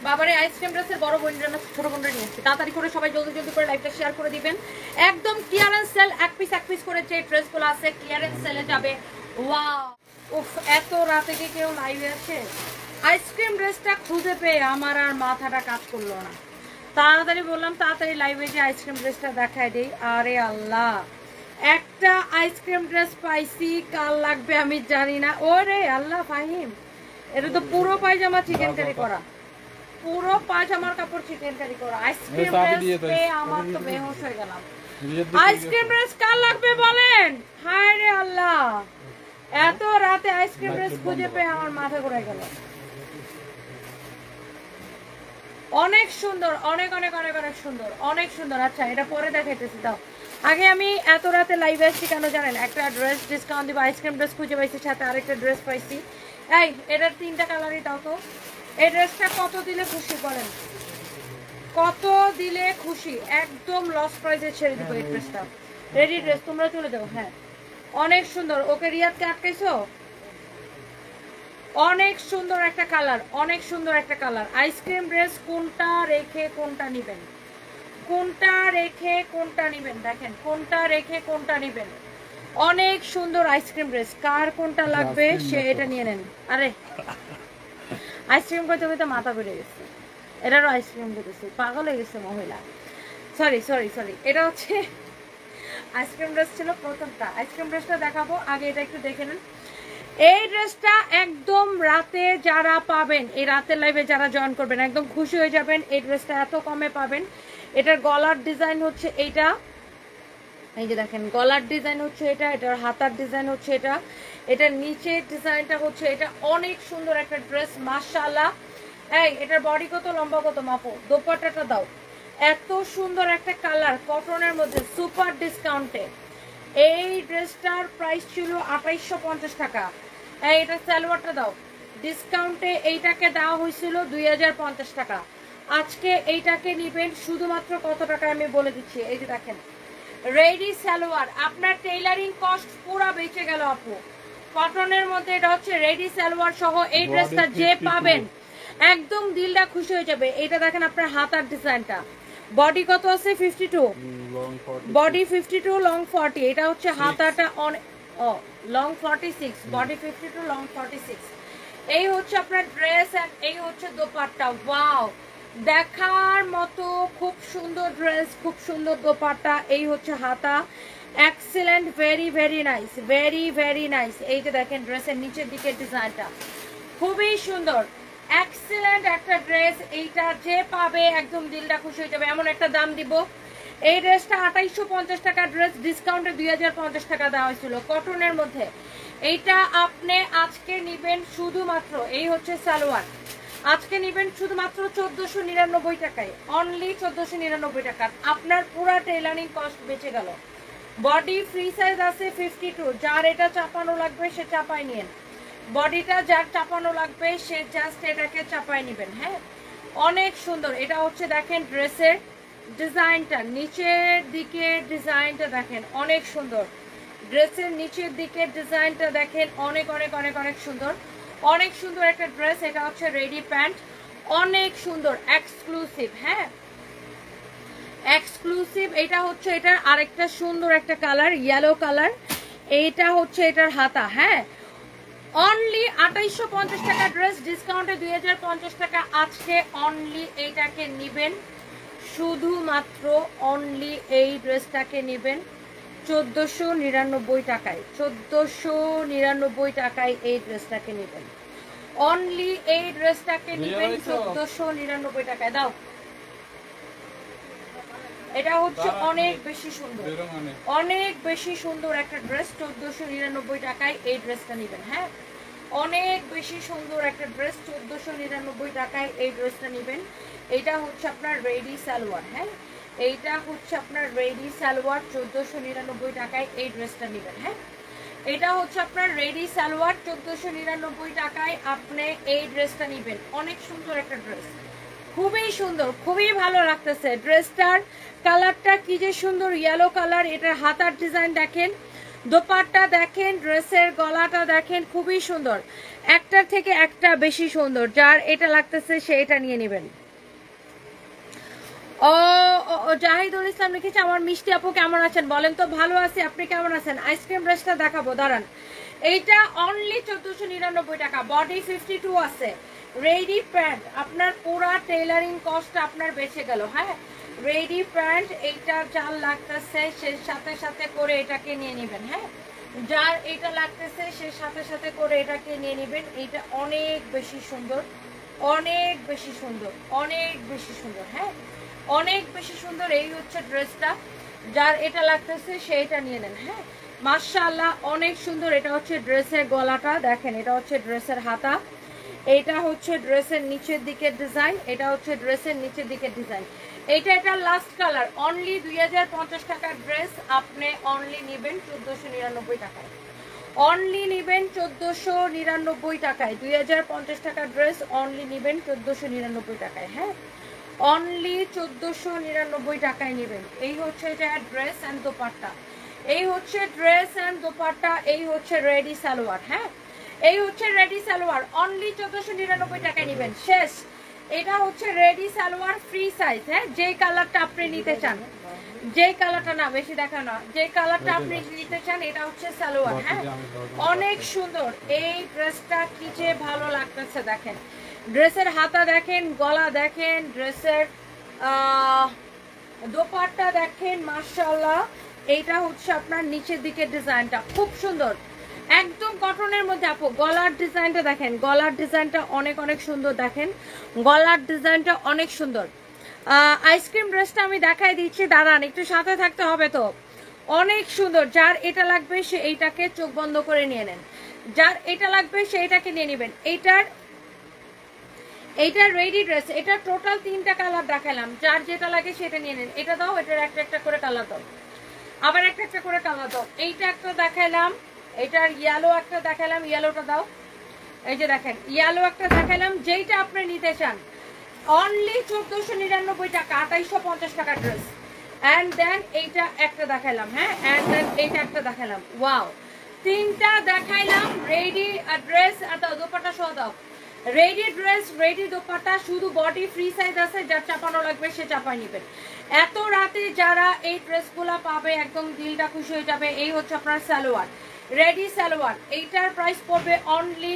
বাবারে আইসক্রিম ড্রেসের বড় বোনরা না ছোট বোনরা নিয়ে আসছে, তাড়াতাড়ি করে সবাই জলদি জলদি করে লাইভটা শেয়ার করে দিবেন। একদম ক্লিয়ারেন্স সেল, এক পিস করে যে ড্রেসগুলো আছে ক্লিয়ারেন্স সেলে যাবে। ওয়াও, উফ, এত রাতে কি কেউ লাইভে আছে? আইসক্রিম ড্রেসটা খুঁজে পেয়ে আমার আর মাথাটা কাজ করলো না, তাড়াতাড়ি বললাম তাড়াতাড়ি লাইভে যে আইসক্রিম ড্রেসটা দেখাই দেই। আরে আল্লাহ, একটা আইসক্রিম ড্রেস পাইছি, কাল লাগবে আমি জানি না। ওরে আল্লাহ ফাহিম, এটা তো পুরো পায়জামা চিকেন কারি করা, পুরো পায়জামার কাপড় চিকেন কারি করা। আইসক্রিম ড্রেস পেয়ে আমার তো বেহুশ হয়ে গেলাম। আইসক্রিম ড্রেস কাল লাগবে বলেন? হায় রে আল্লাহ, এত রাতে আইসক্রিম ড্রেস খুঁজে পেয়ে আমার মাথা ঘুরে গেল। অনেক সুন্দর, অনেক অনেক অনেক অনেক সুন্দর, অনেক সুন্দর। আচ্ছা, এটা পরে দেখাইতেছি, দাও আগে আমি এত রাতে লাইভে আসছি কেন জানেন? একটা ড্রেস ডিসকাউন্ট দিব, আইসক্রিম ড্রেস খুঁজে পাইছি, সাথে আরেকটা ড্রেস পাইছি। এই এটার 3টা কালারই দাও তো। এই ড্রেসটা কত দিলে খুশি বলেন? কত দিলে খুশি? একদম লস প্রাইসে ছেড়ে দিব এই ড্রেসটা। রেডি ড্রেস, তোমরা চলে যাও। হ্যাঁ, অনেক সুন্দর। ওকে রিয়াদকে আটকাইছো? অনেক সুন্দর একটা কালার, অনেক সুন্দর একটা কালার। আইসক্রিম ড্রেস কোনটা রেখে কোনটা নিবেন, কোনটা রেখে কোনটা নিবেন, দেখেন কোনটা রেখে কোনটা নিবেন। অনেক সুন্দর আইসক্রিম ড্রেস, কার কোনটা লাগবে সে এটা নিয়ে নেন। আরে আইসক্রিম করতে করতে মাথা বেড়ে গেছে, এটারও আইসক্রিম করতেছে, পাগল হয়ে গেছে মহিলা। সরি সরি সরি, এটা হচ্ছে আইসক্রিম ড্রেস ছিল প্রথমটা। আইসক্রিম ড্রেসটা দেখাবো, আগে এটা একটু দেখে নেন। এই ড্রেসটা একদম রাতে যারা পাবেন, এই রাতের লাইভে যারা জয়েন করবেন একদম খুশি হয়ে যাবেন। এই ড্রেসটা এত কমে পাবেন। এটার গলার ডিজাইন হচ্ছে এইটা, এই যে দেখেন গলার ডিজাইন হচ্ছে এটা, এটার হাতার ডিজাইন হচ্ছে এটা, এটার নিচের ডিজাইনটা হচ্ছে এটা। অনেক সুন্দর একটা ড্রেস, মাশাআল্লাহ। এই এটার বডি কত, লম্বা কত মাপো, দোপাট্টাটা দাও। এত সুন্দর একটা কালার, কটনের মধ্যে, সুপার ডিসকাউন্টে। এই ড্রেসটার প্রাইস ছিল 2850 টাকা। এটা সালোয়ারটা দাও, ডিসকাউন্টে এইটাকে দেওয়া হয়েছিল 2050 টাকা। আজকে এইটাকে নিবেন শুধুমাত্র কত টাকা আমি বলে দিচ্ছি। এই যে দেখেন রেডি সালোয়ার, আপনার টেইলারিং কস্ট পুরো বেঁচে গেল আপু। কটনের মধ্যে এটা হচ্ছে রেডি সালোয়ার সহ এই ড্রেসটা যে পাবেন একদম দিলটা খুশি হয়ে যাবে। এটা দেখেন আপনার হাতার ডিজাইনটা, বডি কত আছে 52, বডি 52, লং 40। এটা হচ্ছে হাতাটা লং 46, বডি 52, লং 46। এই হচ্ছে আপনার ড্রেস, আর এই হচ্ছে দোপাট্টা। ওয়াও, দেখার মতো খুব সুন্দর ড্রেস, খুব সুন্দর দোপাট্টা। এই হচ্ছে হাতা, excellent, very very nice, very very nice. এই যে দেখেন ড্রেসের নিচের দিকের ডিজাইনটা খুবই সুন্দর, এক্সিলেন্ট একটা ড্রেস। এইটা যে পাবে একদম দিলটা খুশি হয়ে যাবে, এমন একটা দাম দিব। এই ড্রেসটা 2850 টাকা ড্রেস, ডিসকাউন্টে 2050 টাকা দেওয়া হয়েছিল কটনের মধ্যে। এইটা আপনি আজকে নিবেন শুধুমাত্র, এই হচ্ছে সালোয়ার, আজকে নিবেন শুধুমাত্র 1499 টাকায়, অনলি 1499 টাকা। আপনার পুরা টেইলারিং কস্ট বেঁচে গেল। বডি ফ্রি সাইজ আছে 52, যার এটা চাপানো লাগবে সে চাপাই নিয়েন। বডিটা যার চাপানো লাগবে সে জাস্ট এটাকে চাপাই নেবেন। হ্যাঁ, অনেক সুন্দর। এটা হচ্ছে দেখেন ড্রেসের ডিজাইনটা, নিচের দিকে ডিজাইনটা দেখেন অনেক সুন্দর। ড্রেসের নিচের দিকের ডিজাইনটা দেখেন অনেক অনেক অনেক অনেক সুন্দর, অনেক সুন্দর একটা ড্রেস। এটা হচ্ছে রেডি প্যান্ট, অনেক সুন্দর, এক্সক্লুসিভ। হ্যাঁ, এক্সক্লুসিভ। এটা হচ্ছে এটার আরেকটা সুন্দর একটা কালার, ইয়েলো কালার। এইটা হচ্ছে এটার হাতা। হ্যাঁ, অনলি 2850 টাকা ড্রেস, ডিসকাউন্টে 2050 টাকা। আজকে অনলি এইটাকে নিবেন শুধুমাত্র, অনলি এই ড্রেসটাকে নিবেন 1499 টাকায়, 1499 টাকায় এই ড্রেসটাকে নেবেন। অনলি এই ড্রেসটাকে নেবেন 1499 টাকায়। দাও, এটা হচ্ছে অনেক বেশি সুন্দর, অনেক বেশি সুন্দর একটা ড্রেস, 1499 টাকায় এই ড্রেসটা নেবেন। হ্যাঁ, অনেক বেশি সুন্দর একটা ড্রেস, 1499 টাকায় এই ড্রেসটা নেবেন। এটা হচ্ছে আপনার রেডি সালোয়ার। হ্যাঁ, এইটা হচ্ছে আপনার রেডি সালোয়ার, 1499 টাকায় এই ড্রেসটা নেবেন। হ্যাঁ, এটা হচ্ছে আপনার রেডি সালোয়ার, 1499 টাকায় আপনি এই ড্রেসটা নেবেন। অনেক সুন্দর একটা ড্রেস, খুবই সুন্দর, খুবই ভালো লাগতেছে। ড্রেসটার কালারটা কি যে সুন্দর, ইয়েলো কালার। এটার হাতার ডিজাইন দেখেন দোপাট্টা দেখেন, ড্রেসের গলাটা দেখেন, খুবই সুন্দর, একটার থেকে একটা বেশি সুন্দর। যার এটা লাগতেছে সে এটা নিয়ে নেবেন। ও জাহিদুল ইসলাম লিখেছে, আমার মিষ্টি আপু কেমন আছেন বলেন তো? ভালো আছি, আপনি কেমন আছেন? আইসক্রিম ড্রেসটা দেখাবো, দাঁড়ান। এইটা অনলি 1499 টাকা, বডি 52 আছে, রেডি প্যান্ট। আপনার পুরা টেইলারিং কস্ট আপনার বেঁচে গেল। হ্যাঁ, রেডি প্যান্ট, এইটা যার লাগতেছে সে সাথে সাথে করে এটাকে নিয়ে নেবেন। হ্যাঁ, যার এটা লাগতেছে সে সাথে সাথে করে এটাকে নিয়ে নেবেন। এইটা অনেক বেশি সুন্দর, অনেক বেশি সুন্দর, অনেক বেশি সুন্দর। হ্যাঁ, অনেক বেশি সুন্দর। এই হচ্ছে ড্রেসটা, যার এটা লাগতেছে সেইটা নিয়ে নেন। হ্যাঁ, মাশাআল্লাহ অনেক সুন্দর। এটা হচ্ছে ড্রেসের গলাটা দেখেন, এটা হচ্ছে ড্রেসের হাতা, এটা হচ্ছে ড্রেসের নিচের দিকের ডিজাইন, এটা হচ্ছে ড্রেসের নিচের দিকের ডিজাইন। এটা লাস্ট কালার, অনলি 2050 টাকার ড্রেস, আপনি অনলি নেবেন 1499 টাকায়, অনলি নেবেন 1499 টাকায়। 2050 টাকার ড্রেস অনলি নেবেন 1499 টাকায়। হ্যাঁ, অনলি 1499 টাকায় নেবেন। এই হচ্ছে যে ড্রেস অ্যান্ড দোপাট্টা, এই হচ্ছে ড্রেস অ্যান্ড দোপাট্টা, এই হচ্ছে রেডি সালোয়ার। হ্যাঁ, এই হচ্ছে রেডি সালোয়ার, অনলি 1499 টাকায় নেবেন। শেষ। এটা হচ্ছে রেডি সালোয়ার ফ্রি সাইজ। হ্যাঁ, যেই কালারটা আপনি নিতে চান, যেই কালারটা না বেশি দেখা না, যে কালারটা আপনি নিতে চান, এটা হচ্ছে সালোয়ার। হ্যাঁ, অনেক সুন্দর। এই ড্রেসটা কি যে ভালো লাগতেছে দেখেন, ড্রেসের হাতা দেখেন, গলা দেখেন, ড্রেসের দোপাট্টা দেখেন, মাশাআল্লাহ। এইটা হচ্ছে আপনার নিচের দিকের ডিজাইনটা খুব সুন্দর, একদম কটনের মধ্যে। আপু গলার ডিজাইনটা দেখেন, গলার ডিজাইনটা অনেক অনেক সুন্দর দেখেন, গলার ডিজাইনটা অনেক সুন্দর। আইসক্রিম ড্রেসটা আমি দেখাই দিচ্ছি, দাঁড়ান, একটু সাথে থাকতে হবে তো। অনেক সুন্দর, যার এটা লাগবে সে এইটাকে চোখ বন্ধ করে নিয়ে নেন, যার এটা লাগবে সে এটাকে নিয়ে নেবেন। এইটার রেডি ড্রেস, এটা টোটাল 3টা কালার দেখালাম, যার যেটা লাগে সেটা নিয়ে নেন। এটা দাও, এটার একটা একটা করে কালার দাও, আবার একটা একটা করে কালার দাও। এইটা একটা দেখাইলাম, এটার ইয়েলো একটা দেখালাম, ইয়েলোটা দাও। এই যে দেখেন, ইয়েলো একটা দেখালাম, যেইটা আপনি নিতে চান অনলি 1499 টাকা, 2850 টাকা ড্রেস। অ্যান্ড দেন এইটা একটা দেখাইলাম। হ্যাঁ, অ্যান্ড দেন এইটা একটা দেখাইলাম। ওয়াও, 3টা দেখাইলাম। রেডি ড্রেস আর দোপাট্টা সহ দাও, রেডি ড্রেস, রেডি দোপাট্টা, শুধু বডি ফ্রি সাইজ আছে, যার চাপানো লাগবে সে চাপাই নেবেন। এত রাতে যারা এই ড্রেসগুলো পাবে একদম দিলটা খুশি হয়ে যাবে। এই হচ্ছে আপনার সালোয়ার, রেডি সালোয়ার। এইটার প্রাইস পড়বে অনলি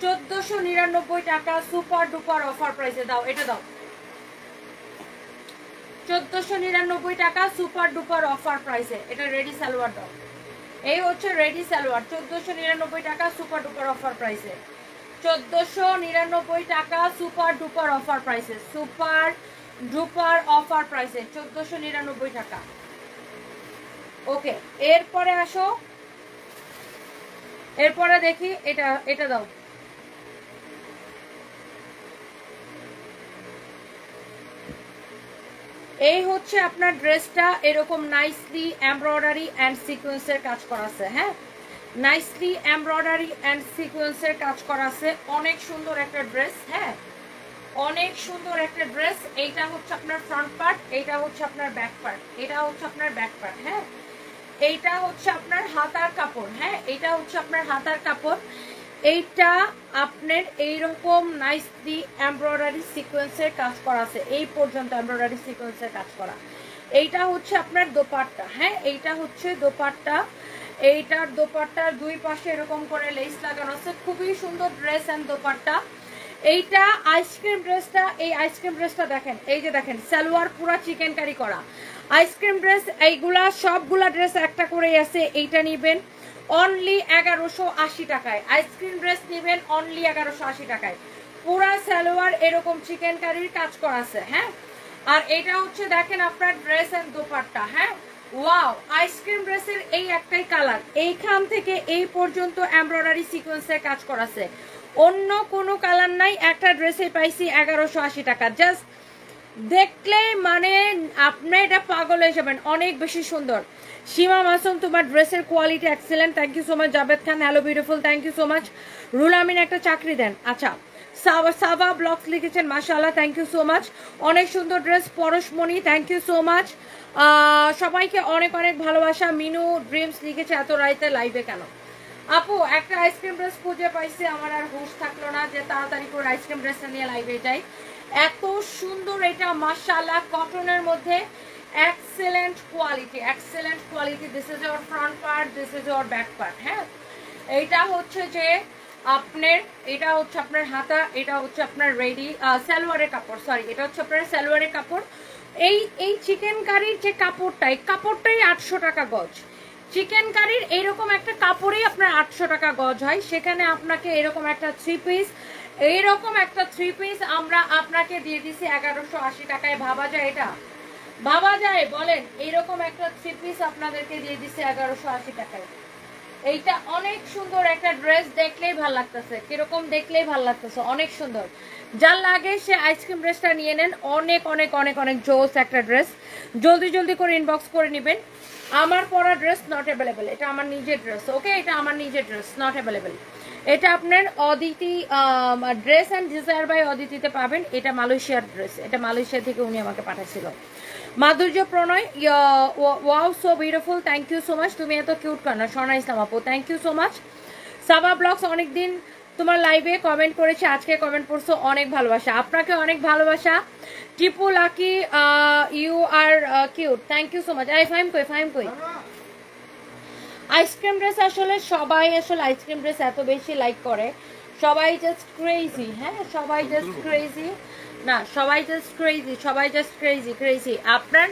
1499 টাকা, সুপার ডুপার অফার প্রাইসে। দাও, এটা দাও, 1499 টাকা সুপার ডুপার অফার প্রাইসে। এটা রেডি সালোয়ার দাও। এই হচ্ছে রেডি সালোয়ার, 1499 টাকা সুপার ডুপার অফার প্রাইসে, 1499 টাকা সুপার ডুপার অফার প্রাইসে, সুপার ডুপার অফার প্রাইসে 1499 টাকা। ওকে, এরপরে আসো, এরপরে দেখি এটা দাও। এই হচ্ছে আপনার ড্রেসটা, এরকম নাইসলি এমব্রয়ডারি অ্যান্ড সিকোয়েন্সের কাজ করা আছে। হ্যাঁ, নাইসলি এমব্রয়ডারি অ্যান্ড সিকোয়েন্সের কাজ করা আছে, অনেক সুন্দর একটা ড্রেস। হ্যাঁ, অনেক সুন্দর একটা ড্রেস। এইটা হচ্ছে আপনার ফ্রন্ট পার্ট, এইটা হচ্ছে আপনার ব্যাক পার্ট, এটা হচ্ছে আপনার ব্যাক পার্ট। হ্যাঁ, এইটা হচ্ছে আপনার হাতার কাপড়। হ্যাঁ, এটা হচ্ছে আপনার হাতার কাপড়। এইটা আপনার এইরকম নাইসলি এমব্রয়ডারি সিকোয়েন্সের কাজ করা আছে, এই পর্যন্ত এমব্রয়ডারি সিকোয়েন্সের কাজ করা। এইটা হচ্ছে আপনার দোপাট্টা। হ্যাঁ, এইটা হচ্ছে দোপাট্টা, এইটার দোপাট্টার দুই পাশে এরকম করে লেস লাগানো আছে, খুবই সুন্দর ড্রেস অ্যান্ড দোপাট্টা। এইটা আইসক্রিম ড্রেসটা, এই আইসক্রিম ড্রেসটা দেখেন, এই যে দেখেন সালোয়ার পুরা চিকেন কারি করা আইসক্রিম ড্রেস। এইগুলা সবগুলা ড্রেস একটা করেই আছে। এইটা নিবেন অনলি 1180 টাকায়, আইসক্রিম ড্রেস নেবেন অনলি 1180 টাকায়। পুরা সালোয়ার এরকম চিকেন কারির কাজ করা আছে। হ্যাঁ, আর এটা হচ্ছে দেখেন আপনার ড্রেস এন্ড দোপাট্টা। হ্যাঁ, ওয়াও, আইসক্রিম ড্রেসের এই একটাই কালার, এইখান থেকে এই পর্যন্ত এমব্রয়ডারি সিকোয়েন্সের কাজ করা আছে, অন্য কোনো কালার নাই। একটা ড্রেসে পাইছি 1180 টাকা। জাস্ট দেখলে মানে আপনি এটা পাগল হয়ে যাবেন, অনেক বেশি সুন্দর। সীমা মাসুম, তোমার ড্রেসের quality excellent, thank you so much. Javed Khan, hello beautiful, thank you so much. Ruhul Amin, একটা চাকরি দেন। আচ্ছা, সাবা ব্লগস লিখেছেন, মাশাআল্লাহ, থ্যাংক ইউ সো মাচ। অনেক সুন্দর dress Parashmoni, thank you so much. সবাইকে অনেক অনেক ভালোবাসা। মিনু ড্রিমস লিখেছে এত রাইতে লাইভে কেন? আপু একটা আইসক্রিম ড্রেস খুঁজে পাইছি, আমার আর হুঁশ থাকলো না যে তাড়াতাড়ি করে আইসক্রিম ড্রেসটা নিয়ে লাইভে যাই। এত সুন্দর এটা, মাশাআল্লাহ, কটনের মধ্যে excellent quality. This is your front part, this is your back part. হ্যাঁ, এটা হচ্ছে যে আপনার, এটা হচ্ছে আপনার হাতা, এটা হচ্ছে আপনার রেডি সালোয়ারের কাপড়, সরি এটা হচ্ছে আপনার সালোয়ারের কাপড়। এই চিকেন কারির যে কাপড়টাই 800 টাকা গজ। চিকেন কারির এইরকম একটা কাপড়েই আপনার 800 টাকা গজ হয়। সেখানে আপনাকে এরকম একটা থ্রি পিস আমরা আপনাকে দিয়ে দিছি 1180 টাকায়। ভাবা যায় এটা? ভাবা যায় বলেন? এইরকম একটা থ্রি পিস আপনাদেরকে দিয়ে দিছি 1180 টাকায়। এইটা অনেক সুন্দর একটা ড্রেস, দেখলেই ভাল লাগতেছে, কিরকম দেখলেই ভাল লাগতেছে, অনেক সুন্দর। যার লাগে সে আইসক্রিম ড্রেসটা নিয়ে নেন, অনেক অনেক অনেক অনেক জোস একটা ড্রেস। জলদি জলদি করে ইনবক্স করে নেবেন। আমার পরা ড্রেস নট অ্যাভেলেবেল, এটা আমার নিজের ড্রেস, ওকে, এটা আমার নিজের ড্রেস, নট অ্যাভেলেবেল। এটা আপনার Aditi dress and desire by অদিতিতে পাবেন। এটা মালয়েশিয়ার ড্রেস, এটা মালয়েশিয়া থেকে উনি আমাকে পাঠাচ্ছিল। Madhurjo Pronoy, wow so beautiful, thank you so much. তুমি এত কিউট কেন সোনা ইসলাম আপু, thank you so much. Saba blogs, অনেকদিন তোমার লাইভে কমেন্ট করেছে, আজকে কমেন্ট করছো, অনেক ভালোবাসা, আপনাকে অনেক ভালোবাসা। Tipu Lucky, you are cute, thank you so much. Faim কই আইসক্রিম ড্রেস আসলে সবাই আসলে আইসক্রিম ড্রেস এত বেশি লাইক করে, সবাই জাস্ট ক্রেজি। হ্যাঁ, সবাই জাস্ট ক্রেজি, না সবাই জাস্ট ক্রেজি আপনার